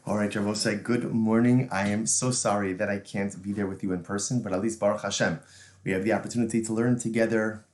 All right, Javosai, good morning. I am so sorry that I can't be there with you in person, but at least Baruch Hashem, we have the opportunity to learn together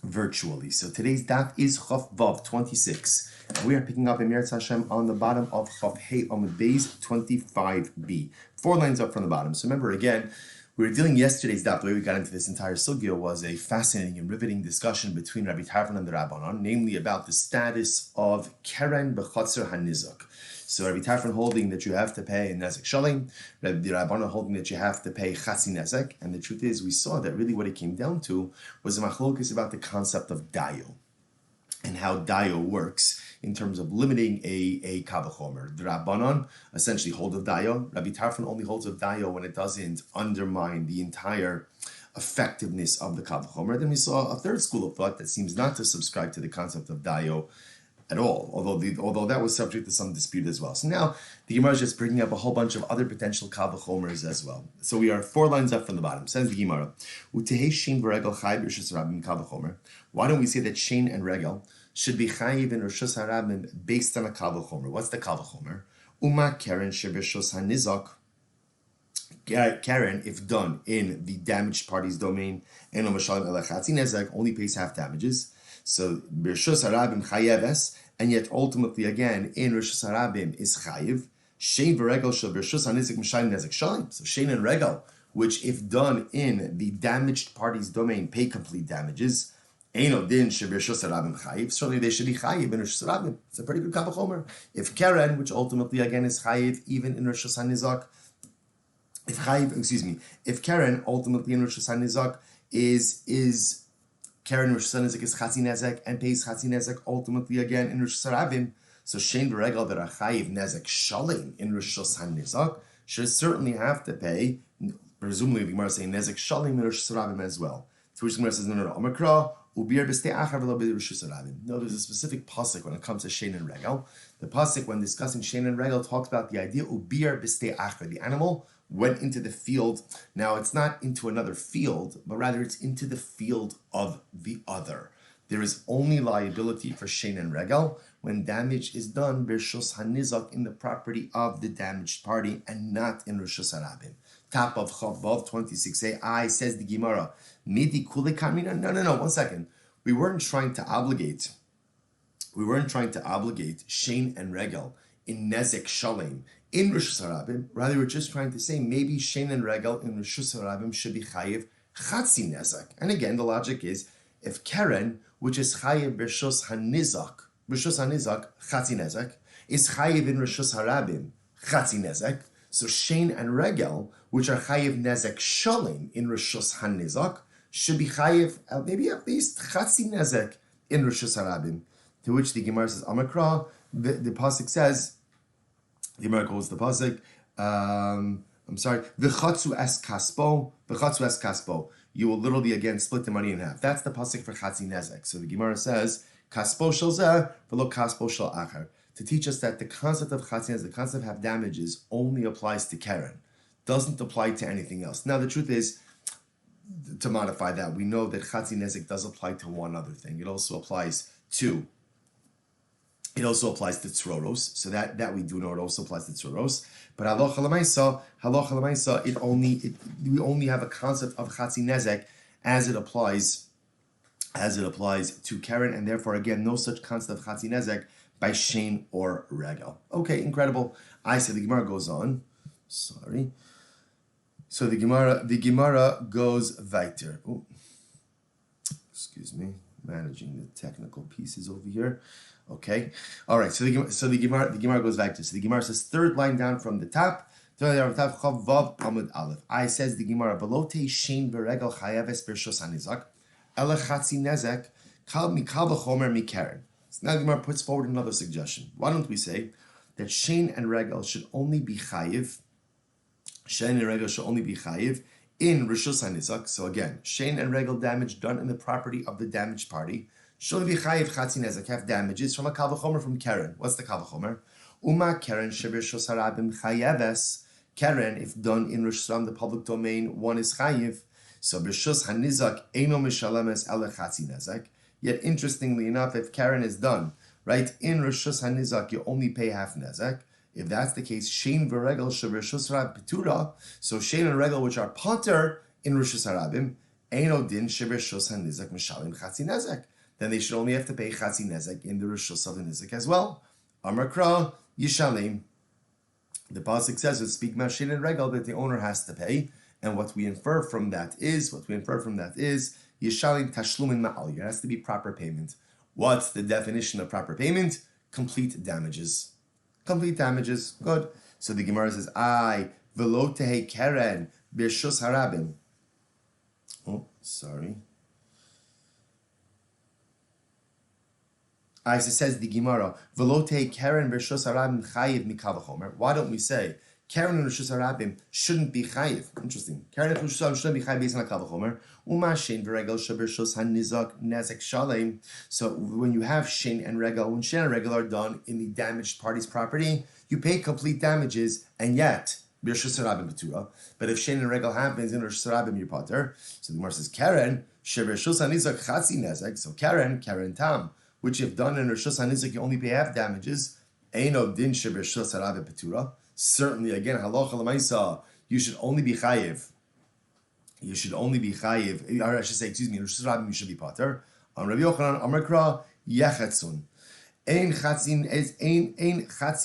virtually. So today's daf is Chof Vav 26. And we are picking up Am Yisroel Hashem on the bottom of Chof Hey Amud Beis 25b. 4 lines up from the bottom. So remember again, we were dealing yesterday's daf. The way we got into this entire sugya was a fascinating and riveting discussion between Rabbi Tarfon and the Rabbanon, namely about the status of Keren B'Chotzer HaNizak. So Rabbi Tarfon holding that you have to pay a nezek shalim, Rabbi Rabbanon holding that you have to pay chatzi nezek, and the truth is we saw that really what it came down to was a machlokes about the concept of dayo and how dayo works in terms of limiting a kavachomer. The Rabbanon essentially hold of dayo. Rabbi Tarfon only holds of dayo when it doesn't undermine the entire effectiveness of the kavachomer. Then we saw a third school of thought that seems not to subscribe to the concept of dayo at all, although that was subject to some dispute as well. So now the Gemara is just bringing up a whole bunch of other potential kavachomers as well. So we are 4 lines up from the bottom. Says the Gemara, why don't we say that shein and regel should be chayiv in Rishus Harabim based on a kavachomer? What's the kavachomer? Uma keren shebishus hanizak. Karen, if done in the damaged party's domain, and only pays half damages. So Rishus Harabim chayeves, and yet ultimately again in Rishus Harabim is chayiv. Shein v'regel shel Rishus hanizik m'shayim nezek shalim. So shein and regel, which if done in the damaged party's domain, pay complete damages. Eino din shel Rishus Harabim chayiv. Certainly they should be chayiv in Rishus Harabim. It's a pretty good kavachomer. If Karen, which ultimately again is chayiv even in Rishus hanizak, if Karen ultimately in Rishus hanizak is Karen Rosh Hashanah is Chatzi Nezek and pays Chatzi Nezek ultimately again in Rosh Hashanah. So Shein B'Regel that are Chayiv Nezek Shalim in Rosh Hashanah should certainly have to pay. Presumably the Gemara is saying Nezek Shalim in Rosh Hashanah as well. To which the Gemara says no. Omakra Ubir B'Stei Achar V'Lo B'Rosh Hashanah. No, there's a specific pasuk when it comes to Shein and Regel. The pasuk when discussing Shein and Regel talks about the idea Ubir B'Stei Achar. The animal went into the field. Now, it's not into another field, but rather it's into the field of the other. There is only liability for shein and regel when damage is done b'rishus hanizak in the property of the damaged party and not in Rishus Harabim. Top of Chof Vav 26a, says the Gemara, midi kule kamina. No, 1 second. We weren't trying to obligate shein and regel in nezek shalim in Rishus Harabim. Rather, we're just trying to say maybe shein and regel in Rishus Harabim should be chayiv chatzi nezek. And again, the logic is if Keren, which is chayiv b'rishus hanizak chatzi nezek, is chayiv in Rishus Harabim chatzi nezek, so shein and regel, which are chayiv nezek shalim in Rishus hanizak, should be chayiv maybe at least chatzi nezek in Rishus Harabim. To which the Gemara says, Amakra, the pasuk says. The Gemara calls the pasuk. V'chatzu es kaspo. You will literally again split the money in half. That's the pasuk for chatzi nezek. So the Gemara says kaspo shel zeh v'lo kaspo shel achar, to teach us that the concept of chatzi nezek, the concept of half damages, only applies to Karen, doesn't apply to anything else. Now the truth is, to modify that, we know that chatzi nezek does apply to one other thing. It also applies to tzoros, so that we do know it also applies to tzoros. But halacha l'maisa, we only have a concept of chatzi nezek as it applies to Karen, and therefore again no such concept of chatzi nezek by shein or regel. Okay, incredible. I said the Gemara goes on. Sorry. So the Gemara goes weiter. Oh, excuse me, managing the technical pieces over here. Okay, all right. So the Gemara goes back to. So the Gemara says 3rd line down from the top. Chav Vav Amud Aleph. I says the Gemara below te shein v'regel chayaves b'rishus hanizak ela chatzi nezek kal mikal v'chomer mikaren. So now the Gemara puts forward another suggestion. Why don't we say that shein and regel should only be chayiv? Shein and regel should only be chayiv in rishus hanizak. So again, shein and regel damage done in the property of the damaged party should be chayiv chatzi nezek, have damages from a kavachomer from Karen. What's the kavachomer? Uma Karen shebirshus harabim chayeves. Karen, if done in Rosh Hashanah, the public domain, one is chayiv. So b'rishus hanizak eino mishalemes ele chatzi nezek. Yet interestingly enough, if Karen is done right in Rosh Hashanah, you only pay half nezek. If that's the case, shein v'regel she'reshus harab petura. So shein and regel, which are potter in reshus harabim, eino din she'reshus hanizak mishalim chatzi nezek. Then they should only have to pay chatzi nezek in the reshus of the nizak as well. Amar kra yishalim. The pasuk says, "Let's speak about shein and regel," that the owner has to pay, and what we infer from that is yishalim tashlumin ma'aliyah. It has to be proper payment. What's the definition of proper payment? Complete damages. Complete damages. Good. So the Gemara says, "I velo tehe keren b'reshus harabim." Oh, sorry. As it says the Gemara, "Velo tehe keren b'reshus harabim chayiv mikav v'chomer." Why don't we say Karen and Reshus Harabim shouldn't be chayiv? Interesting. Karen and Reshus Harabim shouldn't be chayiv based on a kav v'chomer. Umashin v'regel shebershus hanizak nezek shaleim. So when you have shin and regel, when shin and regel are done in the damaged party's property, you pay complete damages, and yet b'reshus harabim b'tura. But if shin and regel happens in Reshus Harabim, you're potter. So the Gemara says Karen shebershus hanizak chatzi nezek. So Karen tam, which if done in Reshus hanizak, you only pay half damages. Eino din shebershus harabim b'tura. Certainly, again, halacha l'maisa, you should only be chayiv. You should only be chayiv. Or I should say, excuse me, Reshus Harabim you should be pater. On Rabbi Yochanan, Amar Kra, Yechetsun. Ein chatzi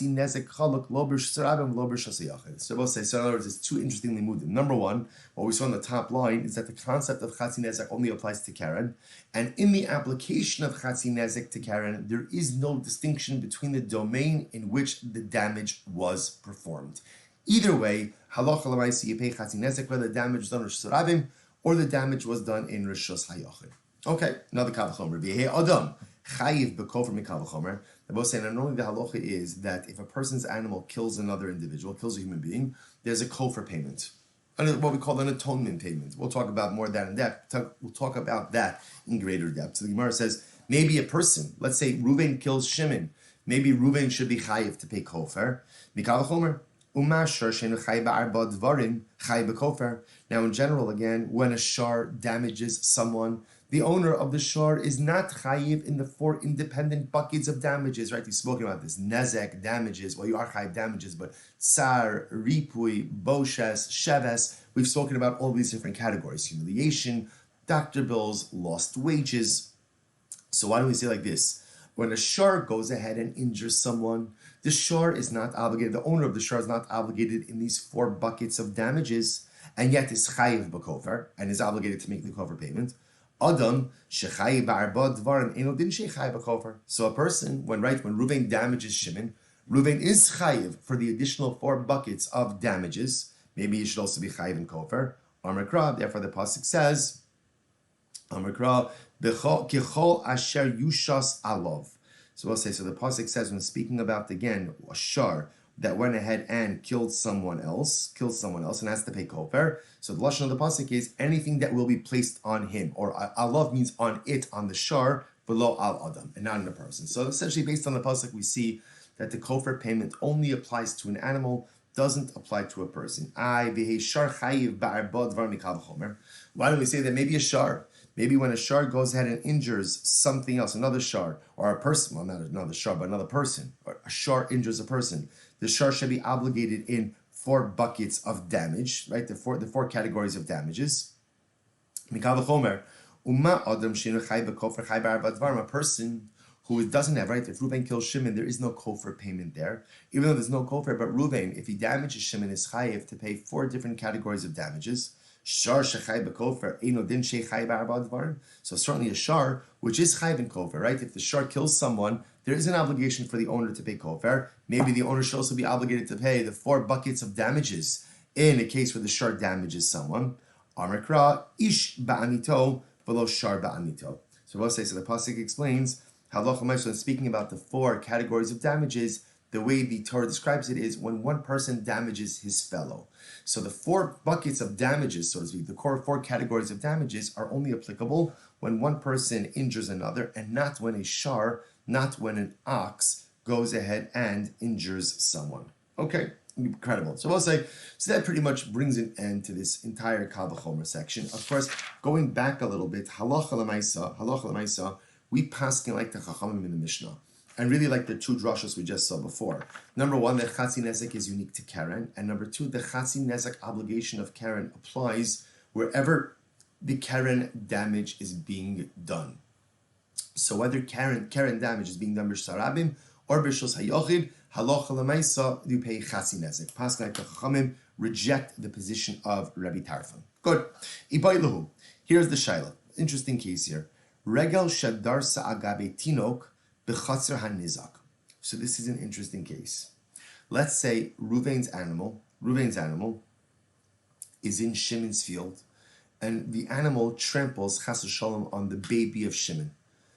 nezek chaluk lo b'Reshus Harabim lo b'Reshus Hayachid. So we'll say, so in other words, it's two interesting limudim. Number one, what we saw on the top line is that the concept of chatzi nezek only applies to Karen, and in the application of chatzi nezek to Karen, there is no distinction between the domain in which the damage was performed. Either way, halacha l'maisa, you pay chatzi nezek whether the damage was done in Reshus Harabim or the damage was done in Reshus Hayachid. Okay, another kav v'chomer. V'yehei adam chayiv b'kofer mikav v'chomer. They're both saying not only the halacha is that if a person's animal kills another individual, kills a human being, there's a kofer payment, what we call an atonement payment. We'll talk about more of that in depth. We'll talk about that in greater depth. So the Gemara says maybe a person, let's say Reuven kills Shimon, maybe Reuven should be chayiv to pay kofer mikav v'chomer. Now, in general, again, when a shar damages someone, the owner of the shar is not chayiv in the four independent buckets of damages, right? We've spoken about this. Nezek, damages. Well, you are chayiv damages, but tsar, ripui, boshes, sheves. We've spoken about all these different categories. Humiliation, doctor bills, lost wages. So why do we say like this? When a shar goes ahead and injures someone, the shar is not obligated, the owner of the shar is not obligated in these four buckets of damages, and yet is chayiv b'kofer, and is obligated to make the kofer payment. Adam shechayiv ba'arba dvarim eno din shechayiv b'kofer. So a person, when Reuven damages Shimon, Reuven is chayiv for the additional four buckets of damages. Maybe he should also be chayiv in kofer. Amar Kra, therefore the pasuk says, Amar Kra, kichol asher yushas alov. So we'll say, so the pasuk says when speaking about, again, a shar that went ahead and killed someone else and has to pay kofer. So the lashon of the pasuk is anything that will be placed on him, or alov means on it, on the shar, below al adam, and not on the person. So essentially based on the pasuk we see that the kofer payment only applies to an animal, doesn't apply to a person. Why don't we say that maybe a shar, maybe when a shar goes ahead and injures something else, another shar, or a person, well, not another shar, but another person, or a shar injures a person, the shar should be obligated in four buckets of damage, right? The four categories of damages. A person who doesn't have, right? If Reuven kills Shimon, there is no kofer payment there. Even though there's no kofer, but Reuven, if he damages Shimon, is chayiv to pay four different categories of damages. Shar shechai b'kofer, eino din shechai ba'arba dvarim. So certainly a shar, which is chayiv in kofer, right? If the shar kills someone, there is an obligation for the owner to pay kofer. Maybe the owner should also be obligated to pay the four buckets of damages in a case where the shar damages someone. Amar Kra, ish ba'anito, below shar ba'anito. So we'll say, so the pasuk explains, halacha l'maisa, speaking about the four categories of damages, the way the Torah describes it is when one person damages his fellow. So the four buckets of damages, so to speak, the core four categories of damages are only applicable when one person injures another, and not when a shar, not when an ox goes ahead and injures someone. Okay, incredible. So we'll say, so that pretty much brings an end to this entire Kal V'chomer section. Of course, going back a little bit, halacha l'maisa, we paskin like the Chachamim in the Mishnah. and really like the two drashos we just saw before. Number one, the chatzi nezek is unique to Karen, and number two, the chatzi nezek obligation of Karen applies wherever the Karen damage is being done. So whether Karen damage is being done b'shus harabim or b'shus hayochid, halacha l'maisa, you pay chatzi nezek. Pascha Chachamim reject the position of Rabbi Tarfon. Good. Ibaylahu. Here's the shaila. Interesting case here. Regel shadarsa agabe tinok b'chatzer hanizak. So this is an interesting case. Let's say Ruvain's animal is in Shimon's field, and the animal tramples chas v'shalom on the baby of Shimon.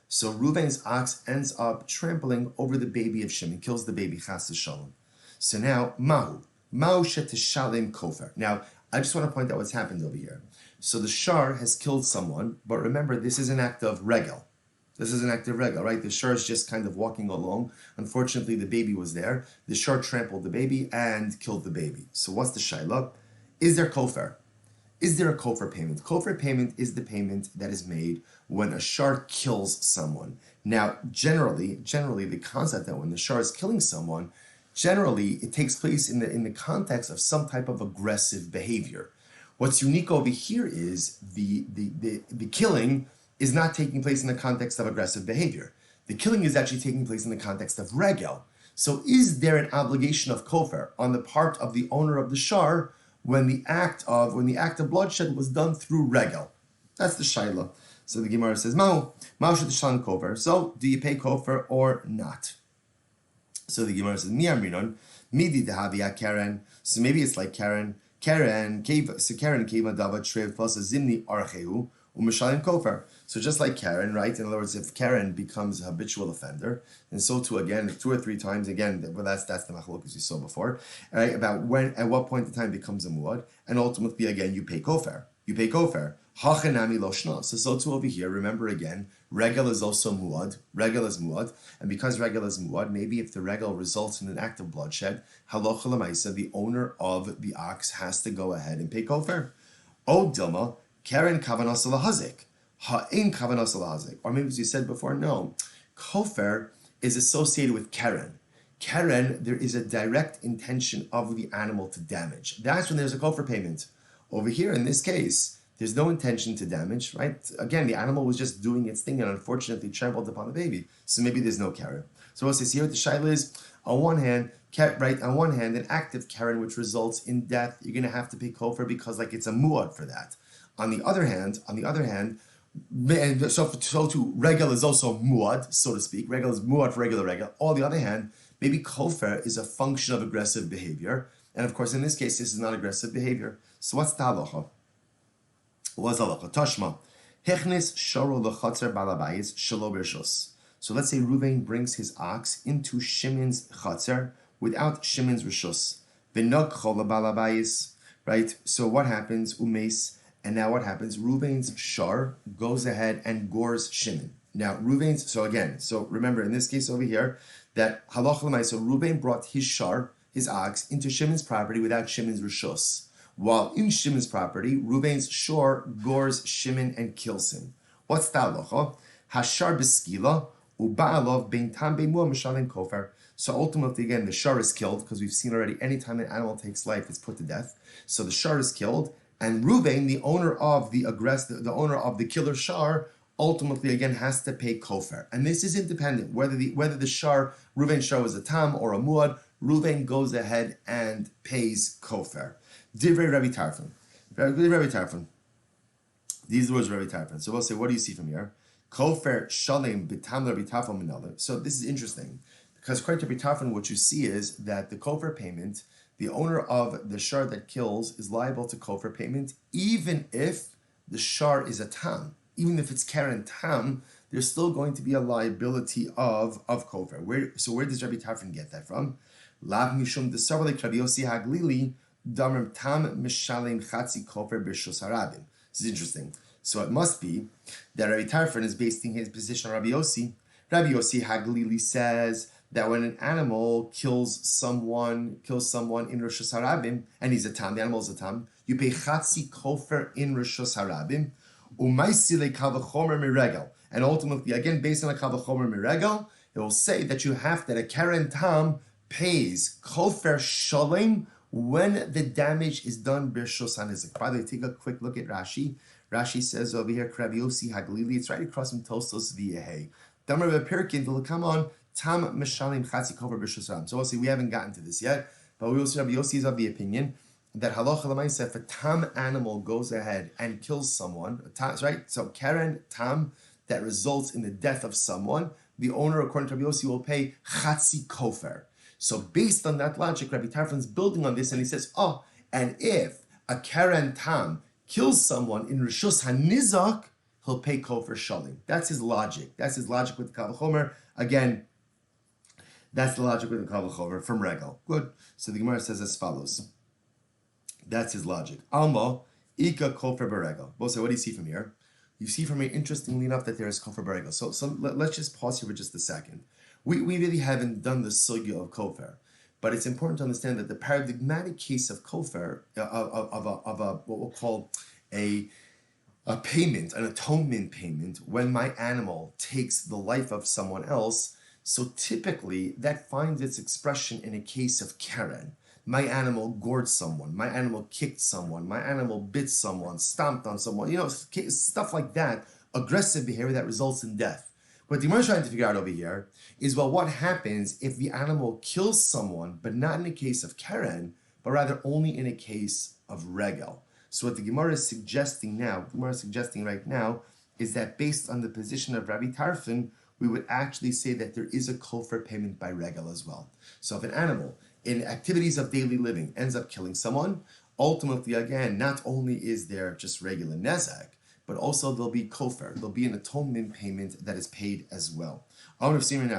So Ruvain's ox ends up trampling over the baby of Shimon, kills the baby chas v'shalom. So now mahu shetishalim kofer. Now I just want to point out what's happened over here. So the shar has killed someone, but remember, this is an act of regel. This is an act of regel, right? The shar is just kind of walking along. Unfortunately, the baby was there. The shar trampled the baby and killed the baby. So what's the shayla? Is there kofer? Is there a kofer payment? Kofer payment is the payment that is made when a shar kills someone. Now, generally, the concept that when the shar is killing someone, generally it takes place in the context of some type of aggressive behavior. What's unique over here is the killing is not taking place in the context of aggressive behavior. The killing is actually taking place in the context of regel. So is there an obligation of kofer on the part of the owner of the shar when the act of bloodshed was done through regel? That's the shaila. So the Gemara says, Ma'u shetishalim kofer. So do you pay kofer or not? So the Gemara says, Mi amrinon, midi dehavia Karen. So maybe it's like Karen keva dava trev plus a zimni archeu u'mishalim kofer. So just like Karen, right? In other words, if Karen becomes a habitual offender, and so too again, 2 or 3 times again, well, that's the machlokas you saw before, right? About when, at what point in time it becomes a muad, and ultimately again you pay kofer. Hachanami loshna. So too over here, remember again, regel is also muad. Regel is muad, and because regel is muad, maybe if the regel results in an act of bloodshed, halacha l'maisa, the owner of the ox has to go ahead and pay kofer. O dilma, Karen kavanas lahazik, ha'in kavanas lahazik. Or maybe as you said before, no, kofer is associated with Karen. Karen, there is a direct intention of the animal to damage. That's when there's a kofer payment. Over here, in this case, there's no intention to damage, right? Again, the animal was just doing its thing and unfortunately trampled upon the baby. So maybe there's no Karen. So what says here, the shaila is, on one hand, an active Karen which results in death, you're going to have to pay kofer because like it's a muad for that. On the other hand, so too, regel is also muad, so to speak. Regel is muad for regular regel. On the other hand, maybe kofer is a function of aggressive behavior. And of course, in this case, this is not aggressive behavior. So what's the halacha? What's the halacha? Tashma. Hechnis sharo lechatzer balabayis shelo b'rishus. So let's say Ruvain brings his ox into Shimon's chatzer without Shimon's rishus. V'nog chol balabayis. Right? So what happens? Umes. And now what happens? Ruvain's shar goes ahead and gores Shimon. Now so remember in this case over here, that halach l'may, so Ruvain brought his shar, his ox, into Shimon's property without Shimon's rishus. While in Shimon's property, Ruvain's shar gores Shimon and kills him. What's the halacha? Hashar b'skila u'ba'alov bein tam be'muah mishalim kofer. So ultimately, again, the shar is killed because we've seen already. Anytime an animal takes life, it's put to death. So the shar is killed, and Ruvain, the owner of the killer shar, ultimately again has to pay kofer. And this is independent whether the shar, Ruvain's shar was a tam or a muad. Ruvain goes ahead and pays kofer. Divrei Rabbi Tarfon. These words of Rabbi Tarfon. So we'll say, what do you see from here? Kofer shalim b'tam Rabbi Tarfon minale. So this is interesting because according to Rabbi Tarfon, what you see is that the kofer payment, the owner of the shar that kills is liable to kofer payment even if the shar is a tam. Even if it's Karen tam, there's still going to be a liability of kofer. Where does Rabbi Tarfon get that from? Lav mishum desarlik Rabbi Yossi Haglili damrim tam mishalim chatzi kofer b'shus harabim. This is interesting. So it must be that Rabbi Tarfon is basing his position on Rabbi Yossi. Rabbi Yossi Haglili says that when an animal kills someone in Rishus Harabim, and he's a tam, the animal is a tam, you pay chatzi kofer in Rishus Harabim, umaisi le kavachomer miregel. And ultimately, again, based on a kavachomer miregel, it will say that that a Karen Tam pays kofer sheleima when the damage is done b'reshus hanizak. By the way, take a quick look at Rashi. Rashi says over here, Rabbi Yossi Haglili, it's right across from Tostos v'Yehi. Damar Pirkin, will come on, Tam Meshalim Chatzi Kofer b'reshus hanizak. So obviously we haven't gotten to this yet, but we also Rabbi Yossi is of the opinion that halacha l'maaseh, if a tam animal goes ahead and kills someone, right? So Karen tam that results in the death of someone, the owner, according to Rabbi Yossi, will pay chatzi kofer. So based on that logic, Rabbi Tarfon's building on this, and he says, and if a Karen tam kills someone in reshus hanizak, he'll pay kofer shalim. That's his logic. That's his logic with the Kal V'chomer. Again, that's the logic with the Kal V'chomer from Regal. Good. So the Gemara says as follows. That's his logic. Alma, Ika kofer beregel. Both say, what do you see from here? You see from here, interestingly enough, that there is kofer beregel. So let's just pause here for just a second. We really haven't done the sugya of kofer, but it's important to understand that the paradigmatic case of kofer, of what we'll call a payment, an atonement payment, when my animal takes the life of someone else, so typically that finds its expression in a case of keren. My animal gored someone, my animal kicked someone, my animal bit someone, stomped on someone, stuff like that, aggressive behavior that results in death. What the Gemara is trying to figure out over here is, well, what happens if the animal kills someone, but not in a case of keren, but rather only in a case of regel? So what the Gemara is suggesting right now, is that based on the position of Rabbi Tarfon, we would actually say that there is a kofer payment by regel as well. So if an animal in activities of daily living ends up killing someone, ultimately, again, not only is there just regular nezek, but also there'll be kofer, there'll be an atonement payment that is paid as well. So ultimately,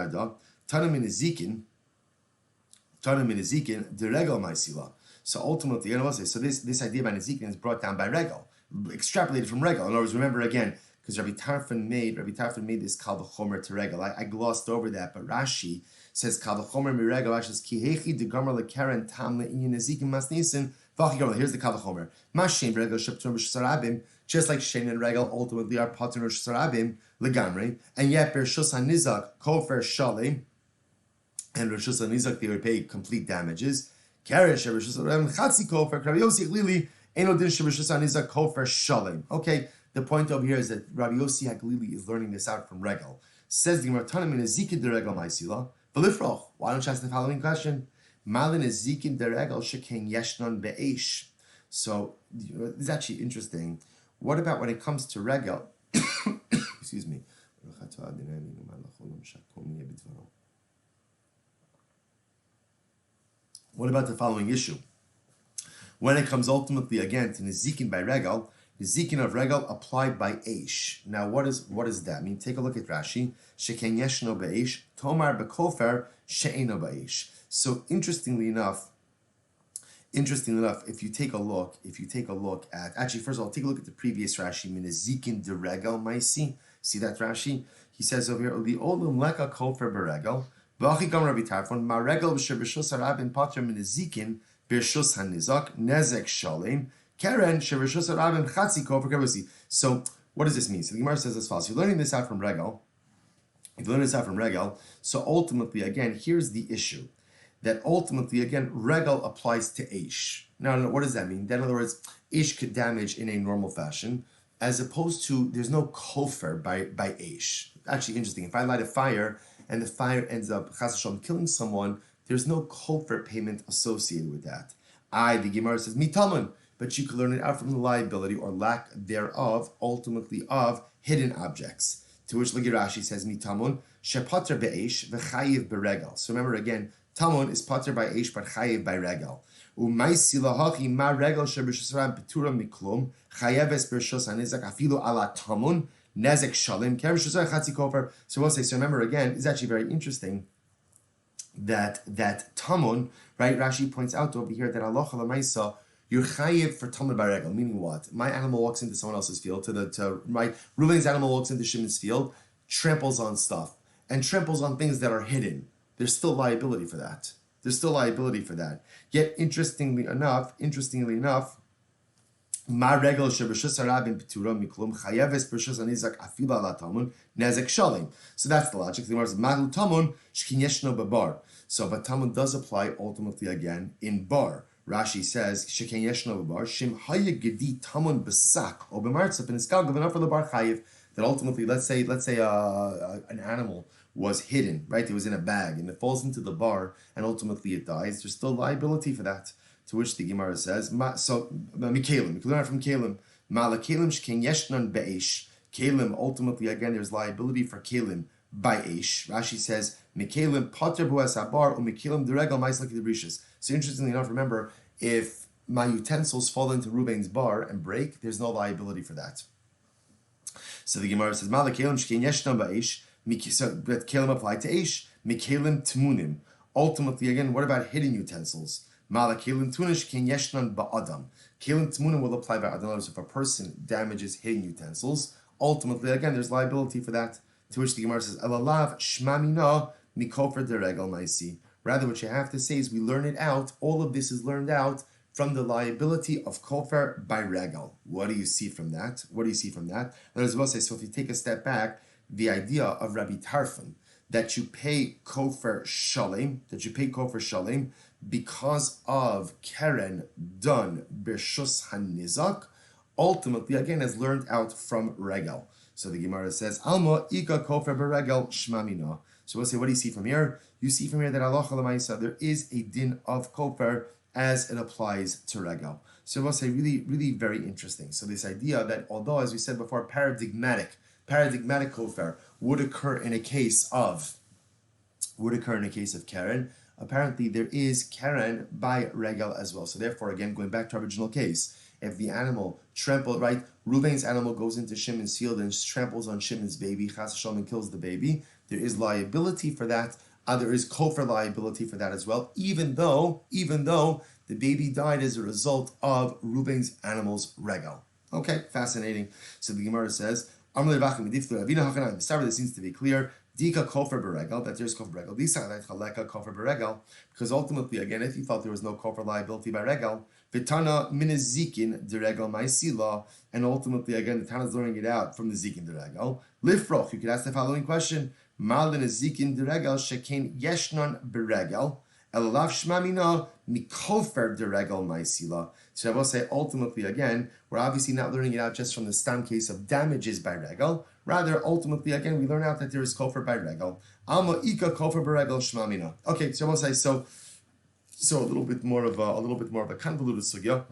so this idea by nezikin is brought down by regel, extrapolated from regel. In other words, remember again, because Rabbi Tarfon made this kal v'chomer to regel. I glossed over that, but Rashi says kal v'chomer miregel. Rashi says ki hechi de gomer lekeren tam le'inyan nezikin masnisin v'achi gomer. Here's the kal v'chomer. Mashem regel sheptur b'shusarabim, just like Shem and regel ultimately are patur b'shusarabim legamrei, and yet b'reshus hanizak kofer shalim, and b'reshus hanizak they would pay complete damages. Keresh b'reshus hanizak chatzi kofer Rabbi Yossi Glili eno din b'reshus hanizak kofer shalim. Okay. The point over here is that Rabbi Yossi Haglili is learning this out from Regel. Says the Gemara, Tanim in Ezekin de Regel Ma'isila, V'lifroch. Why don't you ask the following question? Malin Ezekin de Regel Sheken Yeshnon Be'esh. So, this is actually interesting. What about when it comes to Regel? Excuse me. What about the following issue? When it comes ultimately again to Nezikin by Regel, Nezikin of Regel applied by Eish. Now, what does that mean? Take a look at Rashi. Sheken yeshno be'eish, tomar bekofer she'eno be'eish. So interestingly enough, if you take a look at, actually, first of all, take a look at the previous Rashi. Nezikin de Regel maisi. See that Rashi? He says over here, Li olum leka kofer beregel, v'achi gam Rabbi Tarfon, ma regel b'shebeshus harabin patr min Nezikin b'shus hanizak nezek shalim. So what does this mean? So the Gemara says as follows. You're learning this out from Regel. So ultimately, again, here's the issue. That ultimately, again, Regel applies to Eish. Now, what does that mean? That in other words, Eish could damage in a normal fashion, as opposed to there's no kofer by Eish. Actually interesting. If I light a fire and the fire ends up chas v'shalom killing someone, there's no kofer payment associated with that. The Gemara says, mitamun. But you can learn it out from the liability or lack thereof, ultimately of hidden objects. To which Rashi says, "Mitamun shepater be'esh v'chayiv beregel." So remember again, tamun is pater by eish but chayiv by regel. U'maisi lahachi ma regel sheb'shusram petura miklum chayeves b'rshus hanizak afilu ala tamun nezek shalim kereshusar chatzi kofer. So we'll say. So remember again, it's actually very interesting that tamun, right? Rashi points out over here that Allah l'maisa. You're chayiv for Talmud by regel, meaning what? My animal walks into someone else's field, Reuven's animal walks into Shimon's field, tramples on stuff, and tramples on things that are hidden. There's still liability for that. Yet, interestingly enough, Ma regel shebeshus harabim petura miklum chayeves b'shus anizak afila la tamun nezek shalim. So that's the logic. The Gemara says maglu tamun shkin yeshno bebar. So but tamun does apply ultimately again in bar. Rashi says shkin yeshno bebar shim haya gedi tamun besak o b'martzap and iskal given up for the bar chayev. That ultimately, let's say an animal was hidden, right? It was in a bag and it falls into the bar and ultimately it dies. There's still liability for that. To which the Gemara says, Mikalim, we can learn from Kalim. Mala Kalim shken yeshnan be'esh. Kalim, ultimately, again, there's liability for Kalim by Eish. Rashi says, Mikalim pater buas abar or Mikalim deregel maislek debrishas. So interestingly enough, remember, if my utensils fall into Ruben's bar and break, there's no liability for that. So the Gemara says, Mala Kalim shken yeshnan be'esh. So that Kalim applied to Eish. Mikalim tmunim. Ultimately, again, what about hidden utensils? Mala kelim tunish ken yeshnan ba'adam. Kelim tmunim will apply by adam. So if a person damages hidden utensils, ultimately, again, there's liability for that. To which the Gemara says, Alalav shmamina mikofer deregel maisi. Rather, what you have to say is we learn it out. All of this is learned out from the liability of kofer by regel. What do you see from that? What do you see from that? There's about to say, so if you take a step back, the idea of Rabbi Tarfon, that you pay kofer shalim, because of Keren done Bershus Hanizak, ultimately again is learned out from Regel. So the Gemara says, Alma Ika Kofer Beregel Shmamina. So we'll say, what do you see from here? You see from here that Allah there is a din of Kofer as it applies to Regel. So we'll say really, really very interesting. So this idea that although, as we said before, paradigmatic Kofer would occur in a case of Keren, apparently there is Keren by Regel as well. So therefore, again, going back to our original case, if the animal trampled, right, Reuven's animal goes into Shimon's field and tramples on Shimon's baby, Chas Shalom, and kills the baby, there is liability for that. There is kofer liability for that as well, even though the baby died as a result of Reuven's animal's Regel. Okay, fascinating. So the Gemara says, this seems to be clear. Dika kofer beregel, that there's kofer beregel. Disa chaleka kofer beregel, because ultimately, again, if you felt there was no kofer liability by regel, vitana minazikin deregel ma'isila, and ultimately, again, the Tana is learning it out from the zikin deregel. Lifroch, you could ask the following question: Malin zikin deregel shekain yeshnon beregel. Elalav shmamina mikofer deregel ma'isila. So I will say, ultimately, again, we're obviously not learning it out just from the stam case of damages by regel. Rather, ultimately, again, we learn out that there is kofer by regel. Alma ika kofer beregel shmamina. Okay, so I will say, so a little bit more of a convoluted sugya.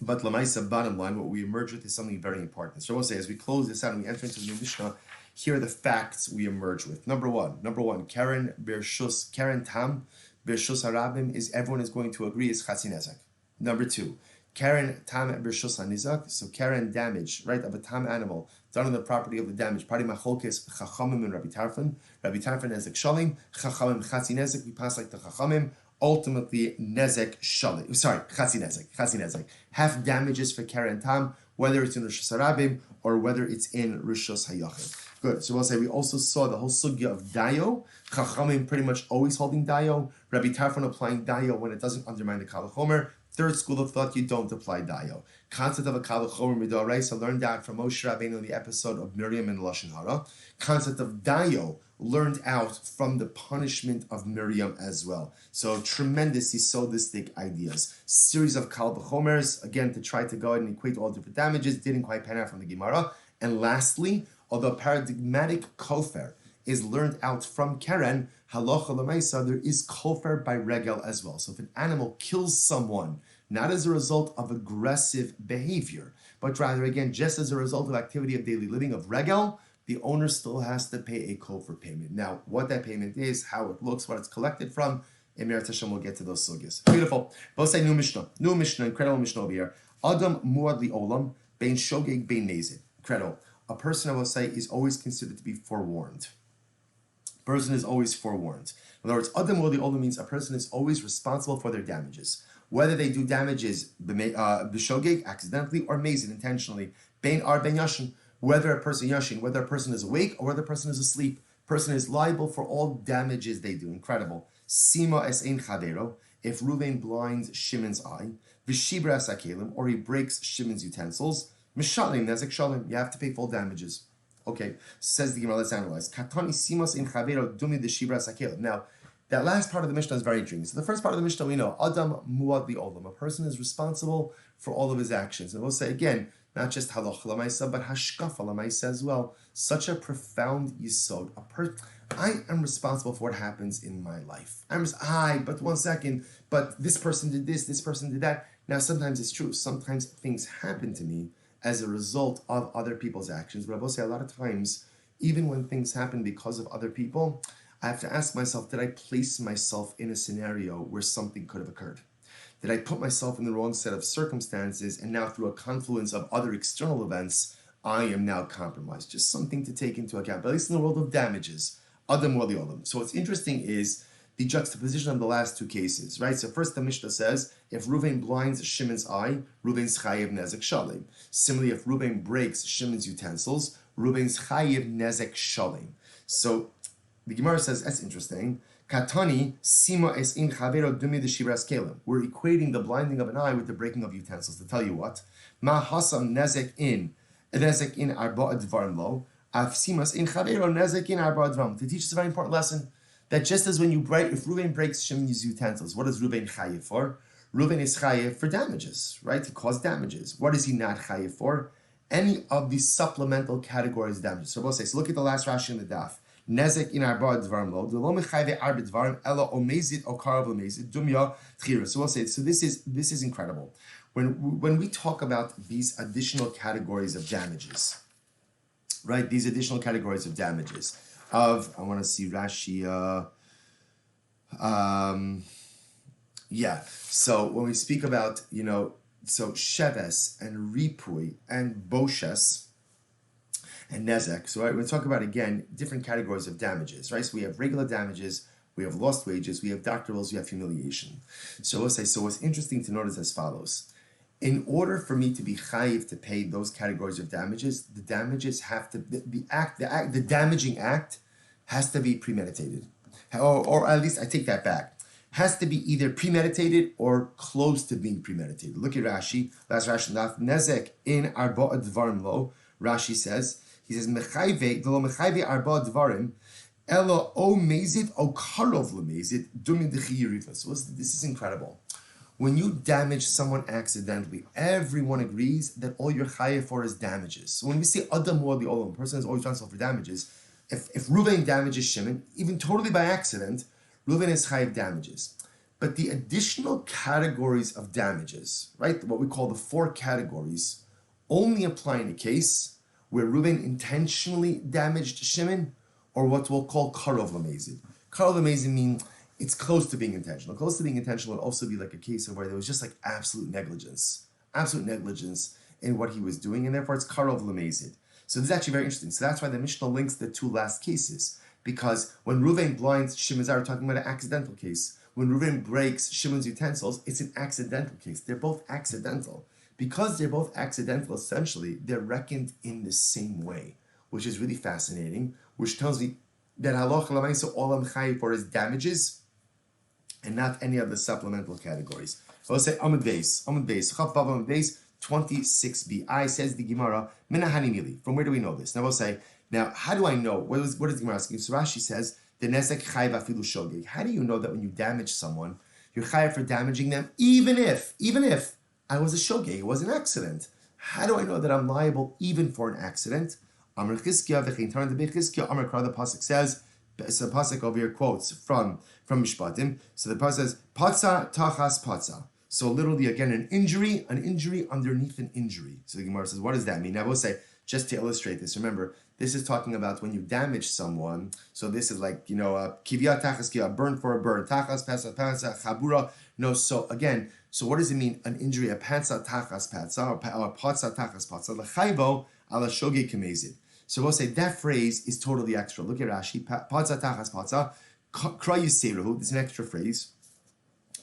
But lamaisa, bottom line, what we emerge with is something very important. So I will say, as we close this out and we enter into the new Mishnah, here are the facts we emerge with. Number one, Keren tam bershus harabim is everyone is going to agree is chatzi nezek. Number two, Keren tam bershus hanizak, so Keren damage, right, of a tam animal done on the property of the damage. Party macholkes chachamim and Rabbi Tarfon. Rabbi Tarfon nezek shalim, chachamim chatzi nezek. We pass like the chachamim. Ultimately, nezek shalim. Sorry, chatzi nezek. Half damages for Keren tam, whether it's in Rishus Harabim or whether it's in Rishus Hayachim. Good. So we'll say we also saw the whole sugya of dayo. Chachamim pretty much always holding dayo. Rabbi Tarfon applying dayo when it doesn't undermine the kal vachomer. Third school of thought, you don't apply dayo. Concept of a kal vachomer midoraisa learned out from Moshe Rabbeinu in the episode of Miriam and Lashon Hara. Concept of dayo learned out from the punishment of Miriam as well. So tremendous Yisodistic ideas. Series of kal vachomers, again, to try to go ahead and equate all different damages, didn't quite pan out from the Gemara. And lastly, although paradigmatic kofer is learned out from Keren, halacha l'maisa, there is kofer by regel as well. So if an animal kills someone, not as a result of aggressive behavior, but rather, again, just as a result of activity of daily living, of regel, the owner still has to pay a kofer payment. Now, what that payment is, how it looks, what it's collected from, Emir Tashem will get to those sugyas. Beautiful. Both say new Mishnah, incredible Mishnah over here. Adam muad li olam, bein shogeg bein nezid. Incredible. A person, I will say, is always considered to be forewarned. Person is always forewarned. In other words, Adam muad li olam means a person is always responsible for their damages. Whether they do damages b'shogeg, accidentally, or mazid, intentionally. Bein ar bein yashin. Whether a person is awake or whether a person is asleep, person is liable for all damages they do. Incredible. Sima es ein chavero. if Reuven blinds Shimon's eye, v'shibras hakelim, or he breaks Shimon's utensils, mishalim nezek shalim, you have to pay full damages. Okay, says the Gemara, let's analyze. Katani simos in chavero dumi de shibras hakelim. Now, that last part of the Mishnah is very intriguing. So the first part of the Mishnah we know, Adam muad li'olam. A person is responsible for all of his actions. And we'll say again, not just halacha l'maisa, but hashkafa l'maisa as well. Such a profound yisod. I am responsible for what happens in my life. But 1 second, but this person did this person did that. Now, sometimes it's true. Sometimes things happen to me as a result of other people's actions. But I will say a lot of times, even when things happen because of other people, I have to ask myself, did I place myself in a scenario where something could have occurred? Did I put myself in the wrong set of circumstances, and now through a confluence of other external events, I am now compromised? Just something to take into account, but at least in the world of damages. Adam wali olam. So what's interesting is the juxtaposition of the last two cases, right? So first the Mishnah says, if Reuven blinds Shimon's eye, Reuven's chayiv nezek shalim. Similarly, if Reuven breaks Shimon's utensils, Reuven's chayiv nezek shalim. So the Gemara says, that's interesting. Katani sima es in chavero dumi de shibras kelim. We're equating the blinding of an eye with the breaking of utensils. To tell you what, ma hasam nezek in arba advarim lo, af simas in chavero nezek in arba advarim. To teach us a very important lesson, that just as when if Reuven breaks Shimon's utensils, what is Reuven chayiv for? Reuven is chayiv for damages, right? He caused damages. What is he not chayiv for? Any of the supplemental categories of damages. So we'll say, so look at the last Rashi in the daf. Nezek in arba dvarim lo, the lo mechayve arba dvarim ela omezit o karav omezit dumya tchira. So we'll say, so this is incredible. When we talk about these additional categories of damages, right? These additional categories of damages I want to see Rashi. So when we speak about so sheves and ripui and boshes and nezek. So right, we're talking about again different categories of damages, right? So we have regular damages, we have lost wages, we have doctor bills, we have humiliation. So we'll say, so what's interesting to note is as follows. In order for me to be chayiv to pay those categories of damages, the damages have to the damaging act has to be premeditated, or at least I take that back. Has to be either premeditated or close to being premeditated. Look at Rashi. Last Rashi, nezek in arba dvarim lo. Rashi says. He says, "Mechayve, v'lo mechayve arba dvarim, elo o mezit o karov lemezit dumin dechi yirifa." So this is incredible. When you damage someone accidentally, everyone agrees that all you're chayav for is damages. So when we say adam wali olam, person is always responsible for damages. If Reuven damages Shimon, even totally by accident, Reuven is chayav damages. But the additional categories of damages, right, what we call the 4 categories, only apply in a case where Reuven intentionally damaged Shimon, or what we'll call karov lemezid. Karov lemezid means it's close to being intentional. Close to being intentional would also be like a case of where there was just like absolute negligence in what he was doing, and therefore it's karov lemezid. So this is actually very interesting. So that's why the Mishnah links the 2 last cases, because when Reuven blinds Shimon's eye, we're talking about an accidental case. When Reuven breaks Shimon's utensils, it's an accidental case. They're both accidental. Because they're both accidental, essentially, they're reckoned in the same way, which is really fascinating, which tells me that halacha l'maisa all I'm chayiv for is damages and not any of the supplemental categories. So let's say Amud Beis, Chaf Bava Amud Beis, 26b. I says the Gemara, Minahani Mili. From where do we know this? Now we'll say, now how do I know? What is the Gemara asking? So Rashi says, the nezek chayiv afilu shogeg. How do you know that when you damage someone, you're chayiv for damaging them, even if I was a shogeg, it was an accident? How do I know that I'm liable even for an accident? Amar Chizkiah v'chein Taran de Chizkiah. Amar Kra, the pasuk says, it's a pasuk over here quotes from Mishpatim. So the pasuk says, patza tachas patza. So literally, again, an injury underneath an injury. So the Gemara says, what does that mean? Now we'll say, just to illustrate this, remember, this is talking about when you damage someone. So this is like, kivya tachas kivya, burn for a burn, tachas patza patza, chabura. No, so again, so what does it mean? An injury, a patza tachas patza, or patza tachas patza, l'chayvo ala shogeg kamezid. So we'll say that phrase is totally extra. Look at Rashi, patza tachas patza, kra yiseruhu, this is an extra phrase.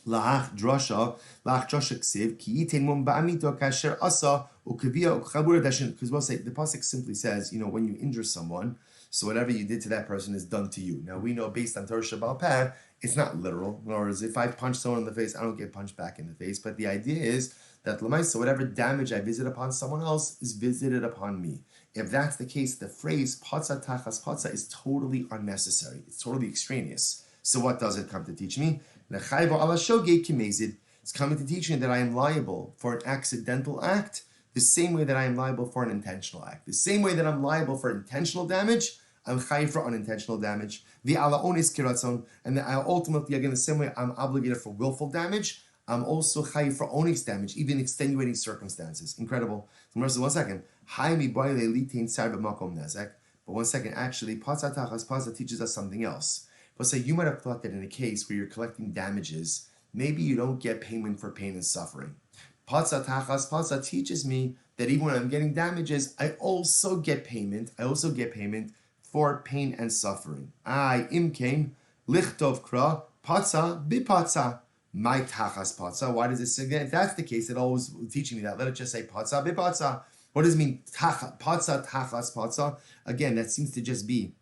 La'ach drasha ksiv ki yitein mum ba'amito kasher asa ukavia ukchabura dashin. Because we'll say the pasuk simply says, when you injure someone, So whatever you did to that person is done to you. Now we know based on Torah Shabbat Peh, it's not literal. In other words, if I punch someone in the face, I don't get punched back in the face. But the idea is that Lamaisa, whatever damage I visit upon someone else is visited upon me. If that's the case, the phrase patza tachas patza is totally unnecessary. It's totally extraneous. So what does it come to teach me? It's coming to teach me that I am liable for an accidental act the same way that I am liable for an intentional act. The same way that I'm liable for intentional damage, I'm chayiv for unintentional damage. The ala onis kiratzon, and I ultimately, again, the same way I'm obligated for willful damage, I'm also chayiv for onyx damage, even extenuating circumstances. Incredible. So 1 second. But 1 second, actually, patza tachas patza teaches us something else. But say you might have thought that in a case where you're collecting damages, maybe you don't get payment for pain and suffering. Patza tachas patza teaches me that even when I'm getting damages, I also get payment. I also get payment for pain and suffering. I imkein lichtov kra patza bipatza. My tachas patza. Why does it say that? If that's the case, it always teaching me that. Let it just say patza bipatza. What does it mean? Patza tachas patza. Again, that seems to just be.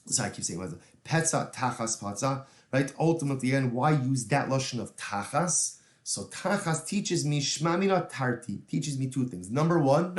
Sorry, I keep saying petza tachas patza. Right. Ultimately, again, why use that lashon of tachas? So tachas teaches me shmamina tarti. Teaches me two things. Number one,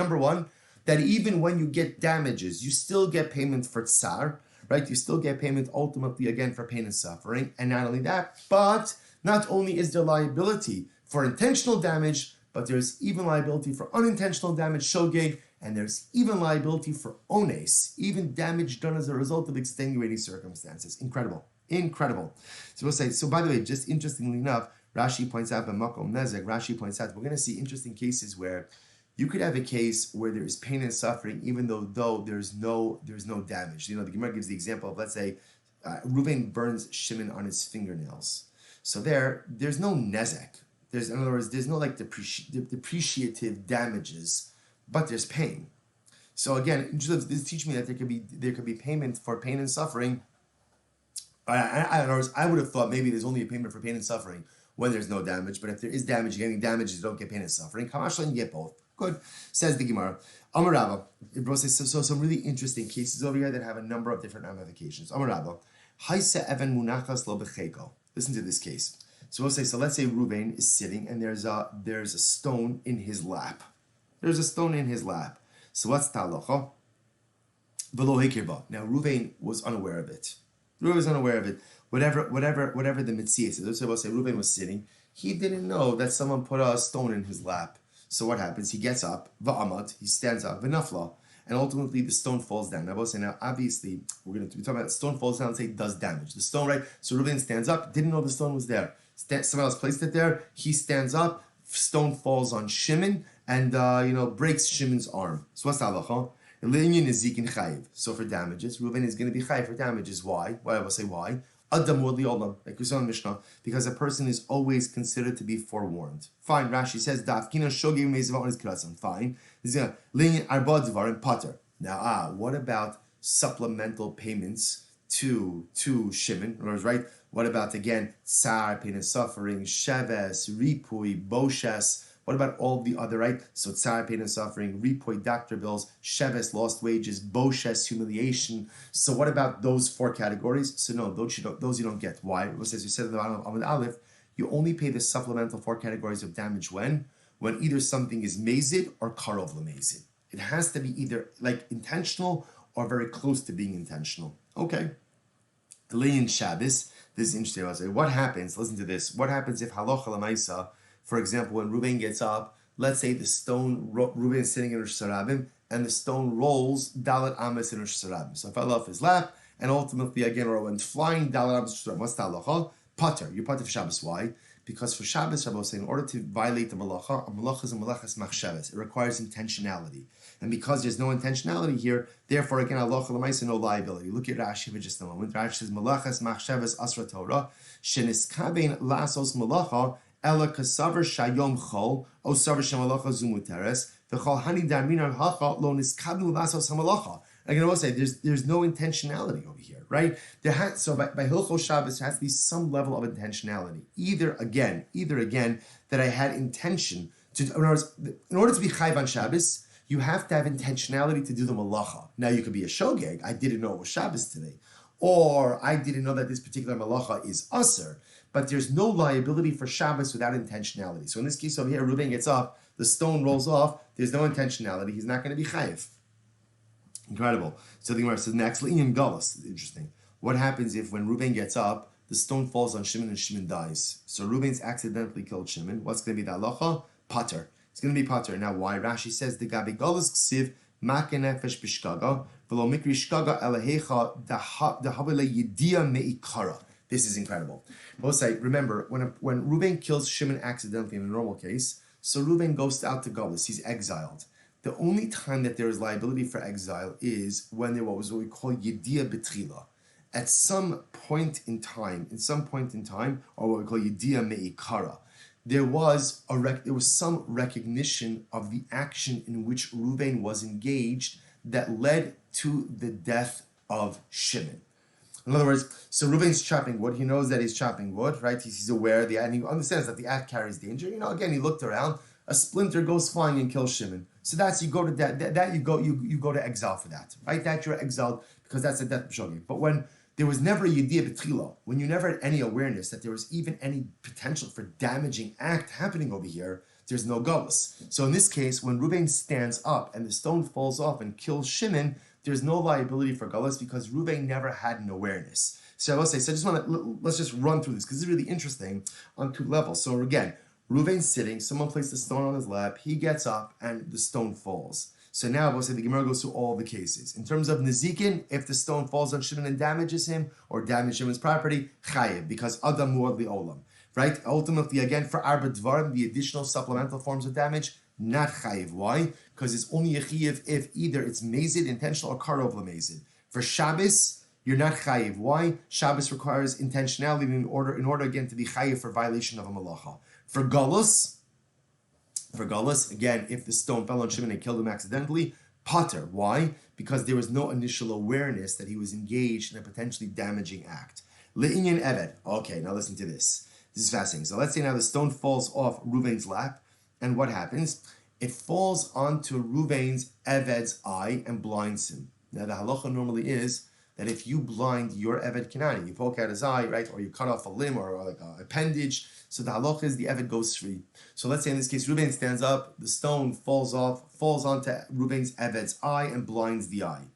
that even when you get damages, you still get payment for tsar. Right. You still get payment ultimately again for pain and suffering. And not only that, but not only is there liability for intentional damage, but there's even liability for unintentional damage, shogeg, and there's even liability for ones, even damage done as a result of extenuating circumstances. Incredible. So we'll say, so by the way, just interestingly enough, Rashi points out, we're going to see interesting cases where you could have a case where there is pain and suffering, even though there's no damage. The Gemara gives the example of, let's say, Reuven burns Shimon on his fingernails. So there's no nezek. In other words, there's no like depreciative damages, but there's pain. So again, this teaches me that there could be payment for pain and suffering. In other words, I would have thought maybe there's only a payment for pain and suffering when there's no damage, but if there is damage, you're getting damages, you don't get pain and suffering. Kamashla, you get both. Good. Says the Gemara. Amar Rabba. So some really interesting cases over here that have a number of different ramifications. Amar Rabba. Haisa evan munachas lo becheko. Listen to this case. So let's say Reuven is sitting and there's a stone in his lap. There's a stone in his lap. So what's ta'alocha? V'lo hekirba. Now Reuven was unaware of it. Whatever the mitzvah is. Let's say Reuven was sitting. He didn't know that someone put a stone in his lap. So what happens? He gets up, va'amad, he stands up, v'nafla, and ultimately the stone falls down. Now, obviously, we're going to be talking about stone falls down and say it does damage. The stone, right? So Reuven stands up, didn't know the stone was there. Someone else placed it there. He stands up, stone falls on Shimon, and breaks Shimon's arm. So what's the halacha? So for damages, Reuven is going to be chayiv for damages. Why? Why? I will say why. Adam like we saw in Mishnah, because a person is always considered to be forewarned. Fine. Rashi says dafkina shogeg meizva is kratzon. Fine. This is lein arba dvarim pater. Now, what about supplemental payments to Shimon? Right? What about again tsar, pain and suffering, sheves, ripui, boshes? What about all the other, right? So tsar, pain and suffering, ripui, doctor bills, sheves, lost wages, boshes, humiliation. So what about those four categories? So no, those you don't get. Why? Because as you said in the bottom of the Aleph, you only pay the supplemental four categories of damage when either something is mazid or karov lemazid. It has to be either like intentional or very close to being intentional. Okay. Eliyahu Shabbos. This is interesting. I'll say, what happens? Listen to this. What happens if halacha l'maisa? For example, when Reuven gets up, let's say the stone, Reuven is sitting in Rosh Hashanah, and the stone rolls Dalet Ames in Rosh Hashanah. So it fell off his lap, and ultimately, again, or went flying Dalet Ames in Rosh Hashanah. What's the halacha? Pater. You're Pater for Shabbos. Why? Because for Shabbos, Rabbi was saying, in order to violate the malacha, a malacha is a malachas machshavas. It requires intentionality. And because there's no intentionality here, therefore, again, halacha l'maisa, no liability. Look at Rashi for just a moment. Rashi says, malachas machshavas asra Torah, sheniskabein lasos malacha, ela kasaver shayom chol, o saver shemalacha zumuteres, v'chol hani darminan hacha lo niskabu lasos hamalacha. Again, I will say, there's no intentionality over here, right? So by Hilchos Shabbos, there has to be some level of intentionality. Either again, that I had intention to. In order to be chayv on Shabbos, you have to have intentionality to do the malacha. Now you could be a shogeg. I didn't know it was Shabbos today. Or I didn't know that this particular malacha is aser. But there's no liability for Shabbos without intentionality. So in this case over here, Reuben gets up, the stone rolls off, there's no intentionality, he's not going to be chayiv. Incredible. So the Gemara says next, Le'inyan galus. Interesting. What happens if when Reuben gets up, the stone falls on Shimon and Shimon dies? So Reuben's accidentally killed Shimon. What's going to be the halacha? Pater. It's going to be pater. Now why? Rashi says the gabi galus ksiv make nefesh b'shkaga v'lo mikri shkaga elahecha dahavele yidia meikara. This is incredible. Both say, remember, when Reuben kills Shimon accidentally in a normal case, so Reuben goes out to galus. He's exiled. The only time that there is liability for exile is when there was what we call yidia betrila. At some point in time, or what we call yidia meikara, there was some recognition of the action in which Reuben was engaged that led to the death of Shimon. In other words, so Reuben's chopping wood. He knows that he's chopping wood, right? He's aware of the and he understands that the act carries danger. Again, he looked around. A splinter goes flying and kills Shimon. So that's you go to exile for that, right? That you're exiled because that's a death b'shogeg. But when there was never a yediyah b'tchila, when you never had any awareness that there was even any potential for damaging act happening over here, there's no galus. So in this case, when Reuben stands up and the stone falls off and kills Shimon, there's no liability for galus because Reuben never had an awareness. So I will say, let's just run through this because it's really interesting on two levels. So again, Reuben's sitting, someone placed a stone on his lap, he gets up and the stone falls. So now I will say the Gemara goes through all the cases. In terms of Nezikin, if the stone falls on Shimon and damages him or damages Shimon's property, chayiv, because Adam muad li'olam. Right? Ultimately, again, for Arba Dvarim, the additional supplemental forms of damage, not chayiv. Why? Because it's only a chayiv if either it's mazid, intentional, or karov lamazid. For Shabbos, you're not chayiv. Why? Shabbos requires intentionality in order again to be chayiv for violation of a malacha. For galus, again, if the stone fell on Shimon and killed him accidentally, pater. Why? Because there was no initial awareness that he was engaged in a potentially damaging act. Le'inyan eved. Okay, now listen to this. This is fascinating. So let's say now the stone falls off Reuven's lap, and what happens? It falls onto Reuven's eved's eye and blinds him. Now the halacha normally is that if you blind your eved kinani, you poke out his eye, right, or you cut off a limb or like an appendage, so the halacha is the eved goes free. So let's say in this case, Reuben stands up, the stone falls onto Reuben's eved's eye and blinds the eye.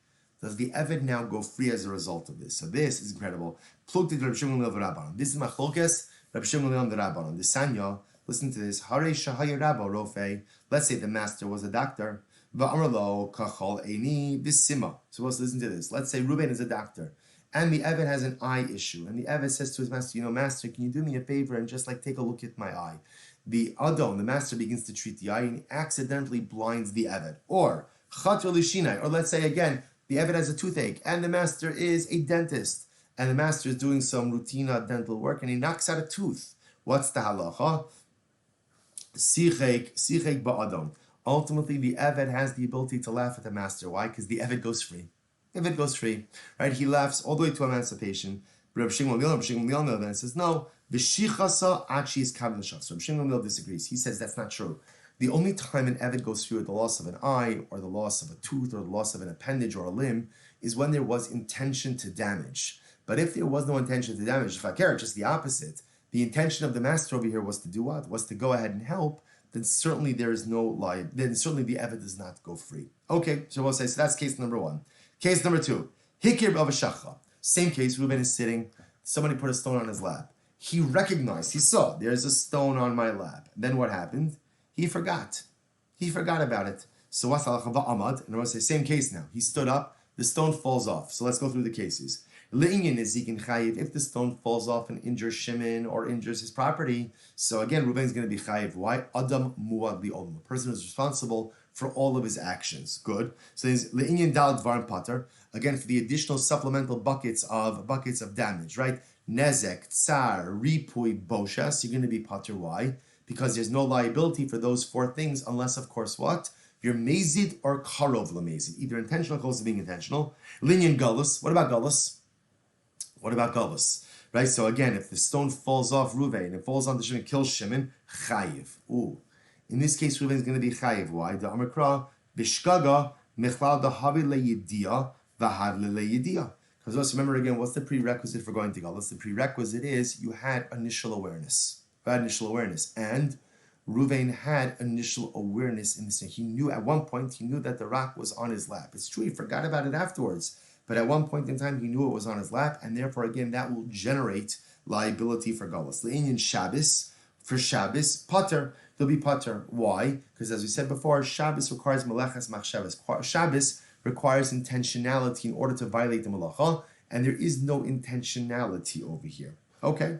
Does the eved now go free as a result of this? So this is incredible. This is machlokes Rabbi Shmuel Silber, the Sanya. Listen to this. Let's say the master was a doctor. So let's listen to this. Let's say Reuben is a doctor, and the Eved has an eye issue, and the Eved says to his master, master, can you do me a favor and just take a look at my eye? The Adon, the master, begins to treat the eye and accidentally blinds the Eved. Or let's say again, the Eved has a toothache, and the master is a dentist, and the master is doing some routine dental work, and he knocks out a tooth. What's the halacha? Sichek ba'adon. Ultimately, the Eved has the ability to laugh at the master. Why? Because the Eved goes free. Eved goes free, right? He laughs all the way to emancipation. Rabbi Shmuel then says, no, v'shichasa achi is kav l'shas. Rabbi Shmuel disagrees. He says that's not true. The only time an Eved goes free with the loss of an eye, or the loss of a tooth, or the loss of an appendage or a limb, is when there was intention to damage. But if there was no intention to damage, if I care, just the opposite, the intention of the master over here was to do what? Was to go ahead and help. Then certainly there is no lie. Then certainly the Eved does not go free. Okay, so we'll say, so that's case number one. Case number two, Hikir b'avashacha. Same case, Reuben is sitting, somebody put a stone on his lap. He recognized, he saw, there's a stone on my lap. Then what happened? He forgot. He forgot about it. So what's halacha va'amad? And I want to say, same case now. He stood up, the stone falls off. So let's go through the cases. Le'inyan is zikin chayiv. If the stone falls off and injures Shimon or injures his property, so again, Reuben is going to be chayiv. Why? Adam muad li'olam. A person is responsible for all of his actions. Good. So there's le'inyan dal dvarim pater. Again, for the additional supplemental buckets of damage, right? Nezek, tsar, ripui, boshas. You're going to be pater. Why? Because there's no liability for those four things, unless, of course, what? You're mazid or karov lamazid, either intentional or close to being intentional. Linyan galus. What about galus? What about galus? Right? So again, if the stone falls off Reuven and it falls on the Shimon, kills Shimon, chayiv. Ooh. In this case, Reuven is going to be chayiv. Why? The Amakra, Bishkaga michlal dahavi leyidia v'hav leyidia. Because also remember again, what's the prerequisite for going to Galus? The prerequisite is you had initial awareness. You had initial awareness. And Ruvain had initial awareness in this. He knew at one point, he knew that the rock was on his lap. It's true, he forgot about it afterwards. But at one point in time, he knew it was on his lap. And therefore, again, that will generate liability for Galus. Le'inyan Shabbos, for Shabbos, Potter. There'll be Potter. Why? Because as we said before, Shabbos requires Melechas Machshavos. Shabbos requires intentionality in order to violate the Malacha, and there is no intentionality over here. Okay.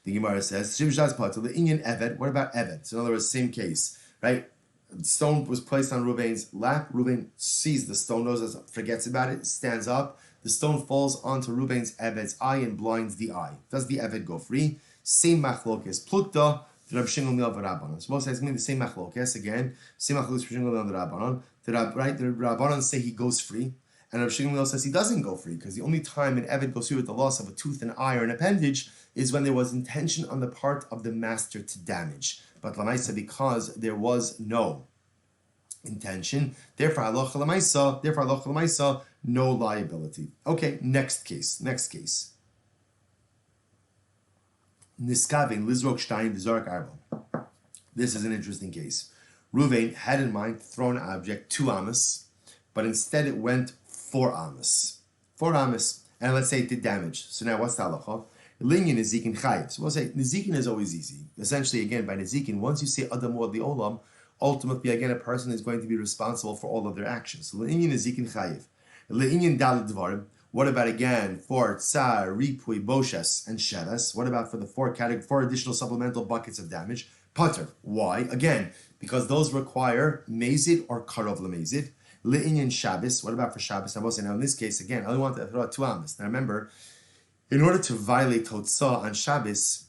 The Gemara says, the Indian Eved, what about Eved? So in other words, same case, right? The stone was placed on Ruvain's lap. Ruvain sees the stone, forgets about it, stands up. The stone falls onto Ruvain's Eved's eye and blinds the eye. Does the Eved go free? Same machlokes. Plukta, Rabbi Shmuel Silber Rabbanon. So both says the same machlokes again. Same machlokes Rabbi Shmuel Rabbanon. The Rabbanon say he goes free, and Rabbi Shmuel says he doesn't go free because the only time an Eved goes free with the loss of a tooth, an eye, or an appendage is when there was intention on the part of the master to damage. But Lamaisa, because there was no intention, therefore halacha l'maisa, no liability. Okay, next case. Niskavin Lizrok Stein Zorak Arba. This is an interesting case. Ruvain had in mind to throw an object 2 amas, but instead it went 4 amas. 4 amas, and let's say it did damage. So now what's the halacha? Linyan Nezikin Chayiv. So we'll say Nezikin is always easy. Essentially, again, by Nezikin, once you say Adam Wad Olam, ultimately, again, a person is going to be responsible for all of their actions. So Linyan Nezikin Chayiv. Linyan Dalad Dvarim. What about again for Tsar, Ripui, Boshes, and Sheves? What about for the 4 additional supplemental buckets of damage? Putter. Why? Again, because those require Mezid or Karov Lemezid. Le'inyan Shabbos. What about for Shabbos? Now in this case, again, I only want to throw out 2 amas. Now remember, in order to violate Totzah on Shabbos,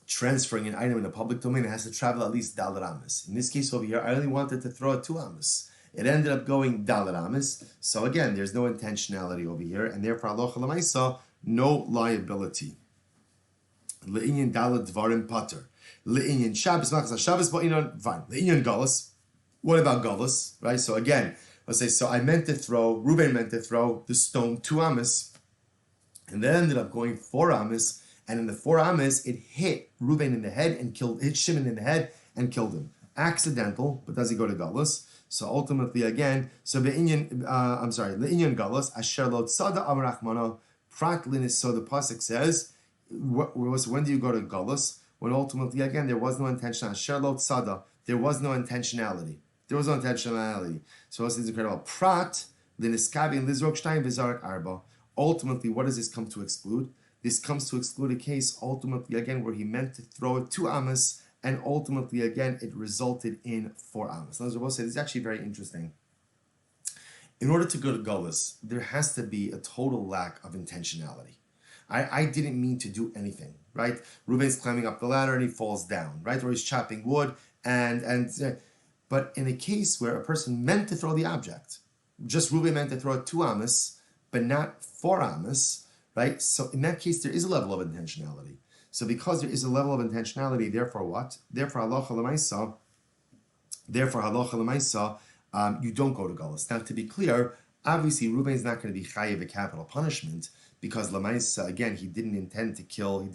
transferring an item in a public domain, it has to travel at least Dalar amas. In this case over here, I only wanted to throw out 2 amas. It ended up going Dalar amas. So again, there's no intentionality over here, and therefore, halacha l'maisa, no liability. Le'inyan Dalar Dvarim Pater. Le'inyan Shabbos, Machzah Shabbos, but fine. Le'inyan Galus. What about Galus? Right? So again, let's say, so Ruben meant to throw the stone 2 amas, and then ended up going 4 amas, and in the 4 amas, it hit Ruben in the head and hit Shimon in the head and killed him. Accidental, but does he go to Galus? So ultimately, again, le'inyan Galus, asher lo tzada amarachmano, prat linis, so the pasuk says, when do you go to Galus? When ultimately, again, there was no intention, asher lo tzada, there was no intentionality. So this is incredible. Prat linis kavi lizrok shtayim v'zarak arba. Ultimately, what does this come to exclude? This comes to exclude a case, ultimately, again, where he meant to throw it 2 amas, and ultimately, again, it resulted in 4 amas. As I will say, this is actually very interesting. In order to go to Galus, there has to be a total lack of intentionality. I didn't mean to do anything, right? Reuben's climbing up the ladder and he falls down, right? Or he's chopping wood, but in a case where a person meant to throw the object, just Reuben meant to throw 2 amas, but not 4 amas, right? So in that case, there is a level of intentionality. So because there is a level of intentionality, therefore what? Therefore halacha l'maisa, you don't go to Galus. Now to be clear, obviously Reuben is not going to be chayiv a capital punishment because l'maisa, again, he didn't intend to kill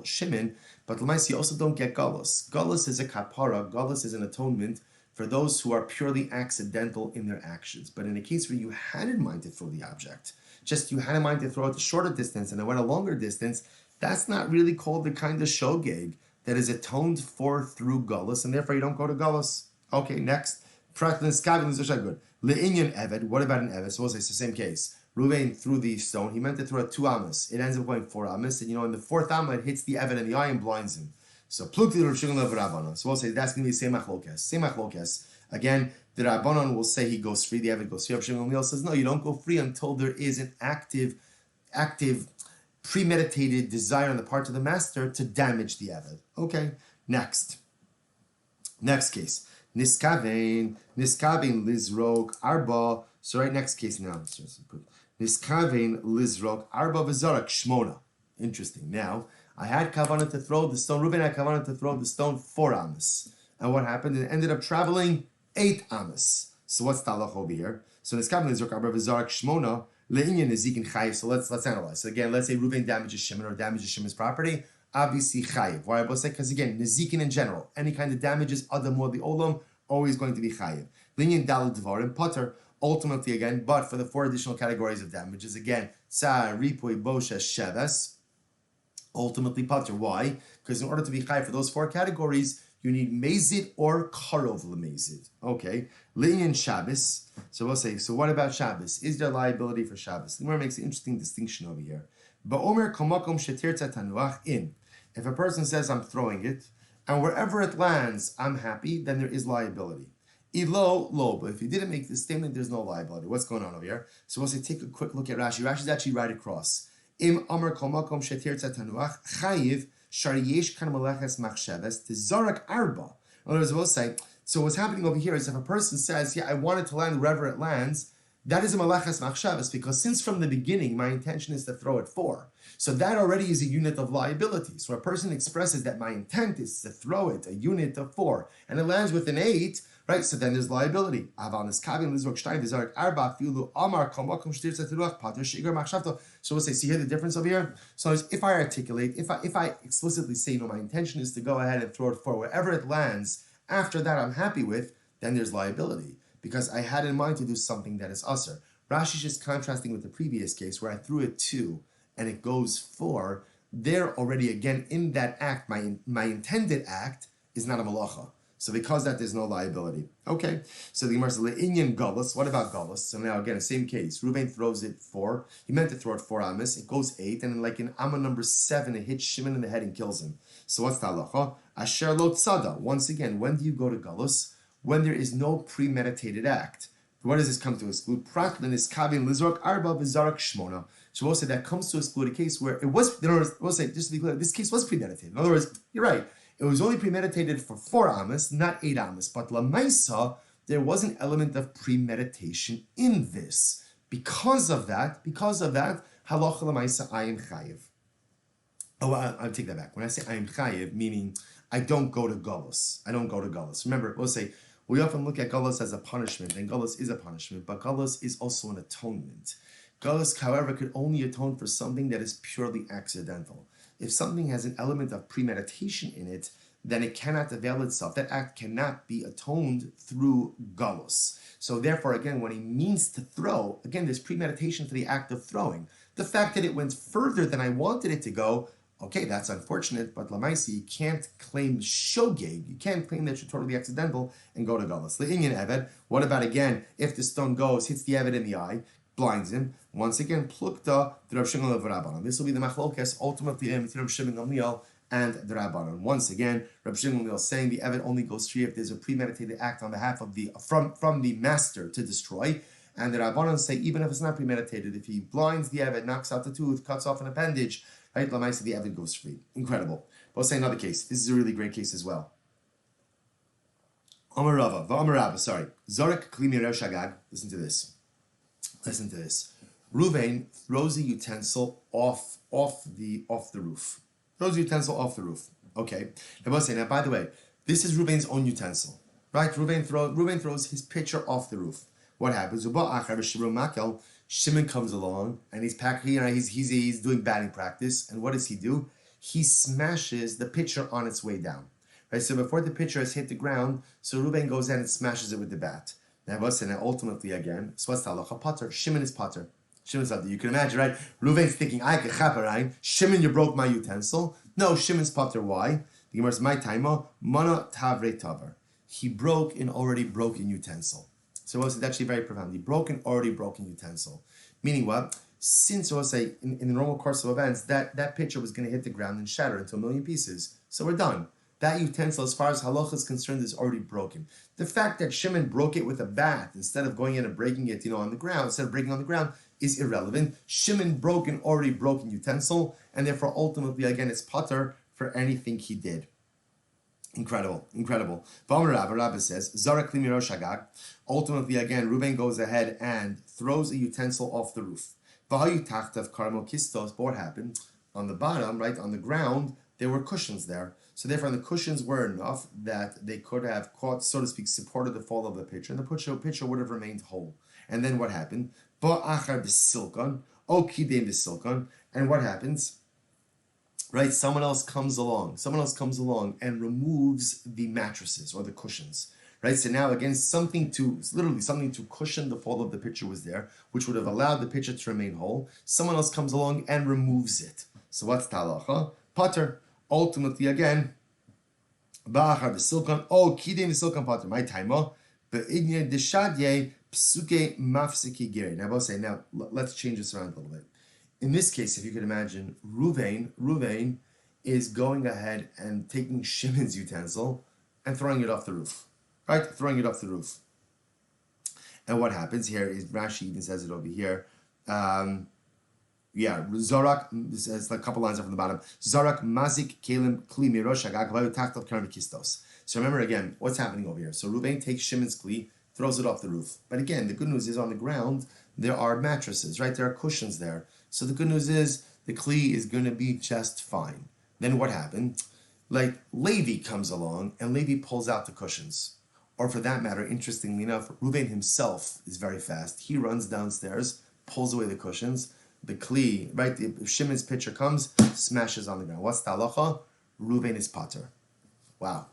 Shimon, but l'maisa you also don't get Galus. Galus is a kapara, Galus is an atonement for those who are purely accidental in their actions. But in a case where you had in mind to throw the object, just you had in mind to throw it a shorter distance and it went a longer distance, that's not really called the kind of shogeg that is atoned for through Galus, and therefore you don't go to Galus. Okay, next. Good. Le'inyan Eved, what about an Eved? So we'll say it's the same case. Reuven threw the stone, he meant to throw 2 amas. It ends up going 4 amas, and in the 4th amma it hits the Eved in the eye and blinds him. So plukti Rav Shmuel Rabbanon. So we'll say that's going to be same machlokes. Again, the Rabbanon will say he goes free, the Eved goes free. Rav Shmuel says no, you don't go free until there is an active, premeditated desire on the part of the master to damage the Eved. Okay, next case. Niskavein lizrok arba. So right, next case now. Niskavein lizrok arba v'zarak shmona. Interesting. Now, I had kavanah to throw the stone. Reuben had kavanah to throw the stone 4 amas. And what happened? It ended up traveling 8 amas. So what's the halacha over here? So Neskabel Nizrok Arba V'Zarak Shmona Le'inyan Nezikin Chayiv. So let's analyze. So again, let's say Reuven damages Shimon or damages Shimon's property. Obviously Chayiv. Why? Because again, Nezikin in general, any kind of damages, Adam or the Olam, always going to be Chayiv. Le'inyan Dal Dvarim Potter. Ultimately again, but for the 4 additional categories of damages, again, Tsar, Ripui, Bosha, Sheves, ultimately Potter. Why? Because in order to be Chayiv for those 4 categories, you need mezid or karov lemezid. Okay, Le'inyan Shabbos. So we'll say, so what about Shabbos? Is there liability for Shabbos? The Gemara makes an interesting distinction over here. Ba'omer komakom shetirta tanuach in. If a person says, I'm throwing it, and wherever it lands, I'm happy, then there is liability. Ilo, lo, but if you didn't make this statement, there's no liability. What's going on over here? So we'll say, take a quick look at Rashi. Rashi's actually right across. Im omer komakom shetirta tanuach chayiv shariyesh kan maleches machsheves tizarak arba. In other words, we'll say, so what's happening over here is if a person says, yeah, I want it to land wherever it lands, that is a maleches machsheves, because since from the beginning, my intention is to throw it 4. So that already is a unit of liability. So a person expresses that my intent is to throw it, a unit of 4, and it lands with an 8, right? So then there's liability. So we'll say, see here the difference over here? So if I articulate, if I explicitly say, my intention is to go ahead and throw it 4, wherever it lands, after that I'm happy with, then there's liability. Because I had in mind to do something that is usher. Rashi's just contrasting with the previous case where I threw it 2 and it goes 4. There already, again, in that act, my intended act is not a malacha. So because that, there's no liability. Okay, so the Gemara says, Le'inyan galus. What about galus? So now again, the same case. Reuven throws it 4. He meant to throw it 4 amas. It goes 8, and then like in Amma number 7, it hits Shimon in the head and kills him. So what's the halacha? Asher lo tzada. Once again, when do you go to galus? When there is no premeditated act. What does this come to exclude? Pratlin is kavin lizrok arba v'zarak shmona. So we'll say that comes to exclude a case where it was. In other words, we'll say, just to be clear, this case was premeditated. In other words, you're right. It was only premeditated for 4 amas, not 8 amas. But lamaisa, there was an element of premeditation in this. Because of that, halacha lamaisa ayim chayiv. Oh, I'll take that back. When I say ayim chayiv, meaning I don't go to galus. Remember, we'll say, we often look at galus as a punishment, and galus is a punishment, but galus is also an atonement. Galus, however, could only atone for something that is purely accidental. If something has an element of premeditation in it, then it cannot avail itself. That act cannot be atoned through galus. So therefore, again, when he means to throw, again, there's premeditation for the act of throwing. The fact that it went further than I wanted it to go, okay, that's unfortunate, but lamaisi, you can't claim shogeg. You can't claim that you're totally accidental and go to galus. Le'inyan eved. What about again, if the stone goes, hits the eved in the eye, blinds him? Once again, plukta the Rav Shimon Silber. This will be the machlokes ultimately in between Rav Shimon Silber and the Rabbanon. Once again, Rav Shimon Silber saying the eved only goes free if there's a premeditated act on behalf of the from the master to destroy. And the Rabbanon say even if it's not premeditated, if he blinds the eved, knocks out the tooth, cuts off an appendage, right, lamaisa, the eved goes free. Incredible. We'll say another case. This is a really great case as well. Omarava, V'omarava, sorry. Zorek klimi rev shagag. Listen to this. Reuven throws a utensil off the roof. Okay. Now, by the way, this is Reuven's own utensil, right? Reuven throws his pitcher off the roof. What happens? Shimon comes along and he's packing. He's doing batting practice, and what does he do? He smashes the pitcher on its way down. Right. So before the pitcher has hit the ground, so Reuven goes in and smashes it with the bat. Now ultimately again, so what's the halacha? Potter. Shimon is potter. Shimon's potter. You can imagine, right? Reuven's thinking, I can chaparine. Shimon, you broke my utensil. No, Shimon's potter. Why? The Gemara says, my taimo, mana tavre tavar. He broke an already broken utensil. So it's actually very profound. He broke an already broken utensil. Meaning what? Since, we'll say, in the normal course of events, that pitcher was going to hit the ground and shatter into a million pieces. So we're done. That utensil, as far as halacha is concerned, is already broken. The fact that Shimon broke it with a bat instead of going in and breaking it, on the ground, is irrelevant. Shimon broke an already broken utensil, and therefore ultimately, again, it's pater for anything he did. Incredible. Rabbi says, Zara klimi rosh hagag. Ultimately, again, Reuven goes ahead and throws a utensil off the roof. V'hayu tachtav karmo kistos. What happened? On the bottom, right, on the ground, there were cushions there. So therefore, the cushions were enough that they could have caught, so to speak, supported the fall of the pitcher, and the pitcher would have remained whole. And then what happened? Ba'achar b'silkon, o kidem b'silkon, and what happens? Right, someone else comes along and removes the mattresses or the cushions. Right, so now again, something to cushion the fall of the pitcher was there, which would have allowed the pitcher to remain whole. Someone else comes along and removes it. So what's talacha? Pater. Ultimately, again, ba'achar v'silkan, o kidem v'silkan pater. My timer, be'idnei deshadye psuke mafsiki giri. Now, let's change this around a little bit. In this case, if you could imagine, Ruvain is going ahead and taking Shimon's utensil and throwing it off the roof. Right? Throwing it off the roof. And what happens here is, Rashi even says it over here. Zorak, this is a couple lines up from the bottom. Zorak mazik kelim kli mirosh agagvayu tachtav karam kistos. So remember again, what's happening over here? So Ruvain takes Shimon's kli, throws it off the roof. But again, the good news is on the ground, there are mattresses, right? There are cushions there. So the good news is the kli is going to be just fine. Then what happened? Like Levi comes along and Levi pulls out the cushions. Or for that matter, interestingly enough, Ruvain himself is very fast. He runs downstairs, pulls away the cushions. The kli, right? The Shimon's pitcher comes, smashes on the ground. What's the halacha? Ruvain is pater. Wow.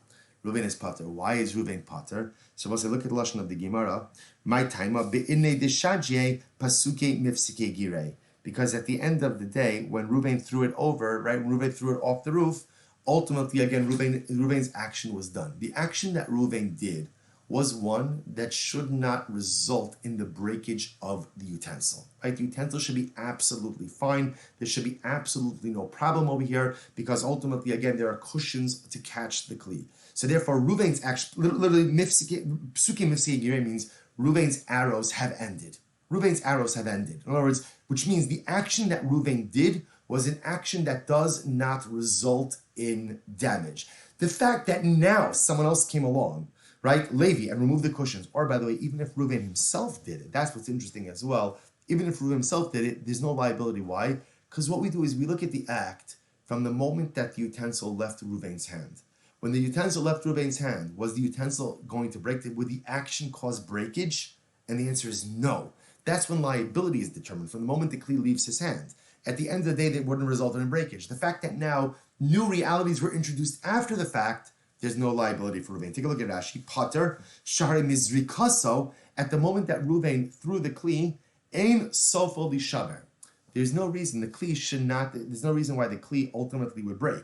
Ruvain is pater. Why is Ruvain pater? So we'll say, look at the lashon of the Gemara. My time of be'inei deshadje pasuke mifsike girei. Because at the end of the day, when Ruvain threw it over, right? When Ruvain threw it off the roof, ultimately, again, Ruvain's action was done. The action that Ruvain did was one that should not result in the breakage of the utensil. Right? The utensil should be absolutely fine. There should be absolutely no problem over here because ultimately, again, there are cushions to catch the kli. So therefore, Ruvain's action, literally, psukim mifsike girei means Ruvain's arrows have ended. Ruvain's arrows have ended. In other words, which means the action that Ruvain did was an action that does not result in damage. The fact that now someone else came along, right, Levi, and removed the cushions, or by the way, even if Ruvain himself did it, that's what's interesting as well. Even if Ruvain himself did it, there's no liability. Why? Because what we do is we look at the act from the moment that the utensil left Ruvain's hand. When the utensil left Ruvain's hand, was the utensil going to break? Would the action cause breakage? And the answer is no. That's when liability is determined, from the moment the kli leaves his hand. At the end of the day, that wouldn't result in a breakage. The fact that now new realities were introduced after the fact, there's no liability for Ruvain. Take a look at Rashi. Pater, shari mizrikaso, at the moment that Ruvain threw the kli, ein sofo li shaver. There's no reason there's no reason why the kli ultimately would break.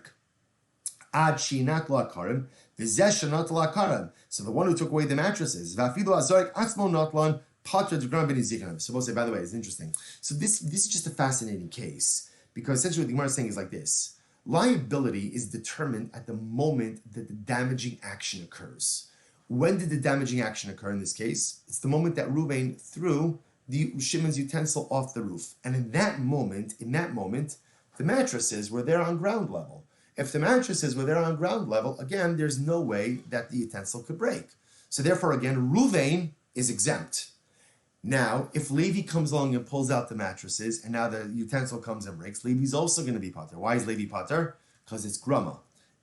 Ad shinak lo akarim, v'zeh shanat lo akarim. So the one who took away the mattresses, v'afilu azorek atzmo notlon, so we'll say, by the way, it's interesting. So this is just a fascinating case because essentially what the Gemara is saying is like this. Liability is determined at the moment that the damaging action occurs. When did the damaging action occur in this case? It's the moment that Ruvain threw the Shimon's utensil off the roof. And in that moment, the mattresses were there on ground level. If the mattresses were there on ground level, again, there's no way that the utensil could break. So therefore, again, Ruvain is exempt. Now, if Levi comes along and pulls out the mattresses, and now the utensil comes and breaks, Levi's also going to be pater. Why is Levi pater? Because it's grama.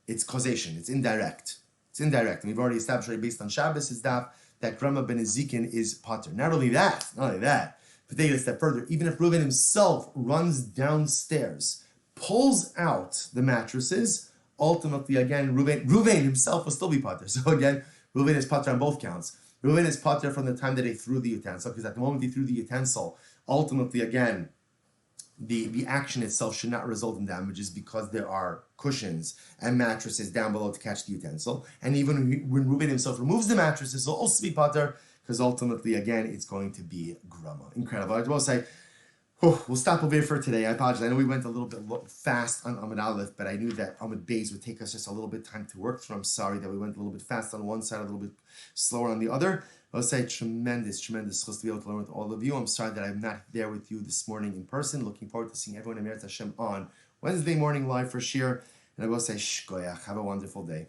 It's causation. It's indirect. And we've already established based on Shabbos' daf that grama ben ezikin is pater. Not only that, but take it a step further. Even if Reuven himself runs downstairs, pulls out the mattresses, ultimately, again, Reuven himself will still be pater. So again, Reuven is pater on both counts. Reuven is pater from the time that he threw the utensil, because at the moment he threw the utensil, ultimately, again, the action itself should not result in damages because there are cushions and mattresses down below to catch the utensil. And even when Reuven himself removes the mattresses, he'll also be pater, because ultimately, again, it's going to be grama. Incredible. I will say, we'll stop over here for today. I apologize. I know we went a little bit fast on Amud Aleph, but I knew that Amud Beis would take us just a little bit time to work through. I'm sorry that we went a little bit fast on one side, a little bit slower on the other. I'll say tremendous chus to be able to learn with all of you. I'm sorry that I'm not there with you this morning in person. Looking forward to seeing everyone in Eretz Hashem on Wednesday morning live for Shir. And I will say, shkoyach. Have a wonderful day.